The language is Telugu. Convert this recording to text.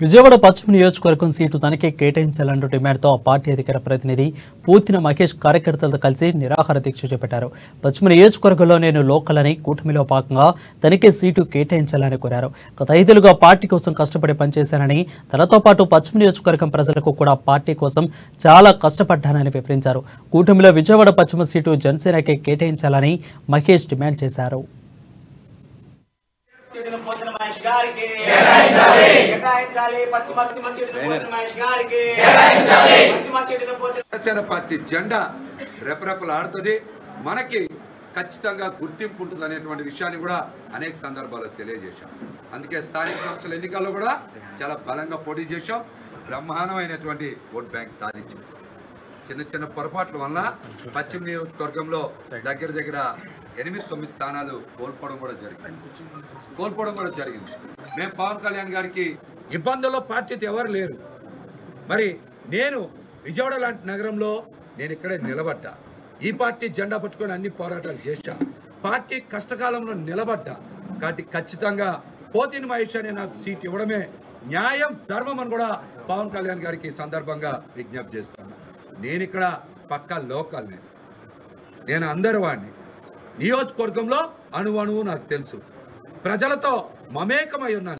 విజయవాడ పశ్చిమ నియోజకవర్గం సీటు తనకే కేటాయించాలంటూ డిమాండ్తో ఆ పార్టీ అధికార ప్రతినిధి పూతిన మహేష్ కార్యకర్తలతో కలిసి నిరాహార దీక్ష చేపట్టారు. పశ్చిమ నియోజకవర్గంలో నేను లోకల్ అని కూటమిలో భాగంగా తనకే సీటు కేటాయించాలని కోరారు. గత 5 ఏళ్లుగా పార్టీ కోసం కష్టపడి పనిచేశానని, తనతో పాటు పశ్చిమ నియోజకవర్గం ప్రజలకు కూడా పార్టీ కోసం చాలా కష్టపడ్డానని వివరించారు. కూటమిలో విజయవాడ పశ్చిమ సీటు జనసేనకే కేటాయించాలని మహేష్ డిమాండ్ చేశారు. జనసేన పార్టీ జెండా రెపరెపలాడుతుంది. మనకి ఖచ్చితంగా గుర్తింపు ఉంటుంది అనేటువంటి విషయాన్ని కూడా అనేక సందర్భాల్లో తెలియజేశాం. అందుకే స్థానిక సంస్థల ఎన్నికల్లో కూడా చాలా బలంగా పోటీ చేశాం. బ్రహ్మాండమైనటువంటి ఓట్ బ్యాంక్ సాధించాం. చిన్న చిన్న పొరపాట్ల వల్ల పశ్చిమ నియోజకవర్గంలో దగ్గర 8-9 స్థానాలు కోల్పోవడం కూడా జరిగింది. మేము పవన్ కళ్యాణ్ గారికి ఇబ్బందుల్లో పార్టీతో ఎవరు లేరు. మరి నేను విజయవాడ లాంటి నగరంలో నేను ఇక్కడే నిలబడ్డా. ఈ పార్టీ జెండా పట్టుకొని అన్ని పోరాటాలు చేశా. పార్టీ కష్టకాలంలో నిలబడ్డా. కాబట్టి ఖచ్చితంగా పోతిన మహేష్ అనే నాకు సీట్ ఇవ్వడమే న్యాయం, ధర్మం అని కూడా పవన్ కళ్యాణ్ గారికి సందర్భంగా విజ్ఞప్తి చేస్తాను. నేను ఇక్కడ పక్కా లోకల్, నేను అందరి వాడిని. నియోజకవర్గంలో అణువణువు నాకు తెలుసు. ప్రజలతో మమేకమై ఉన్నాను.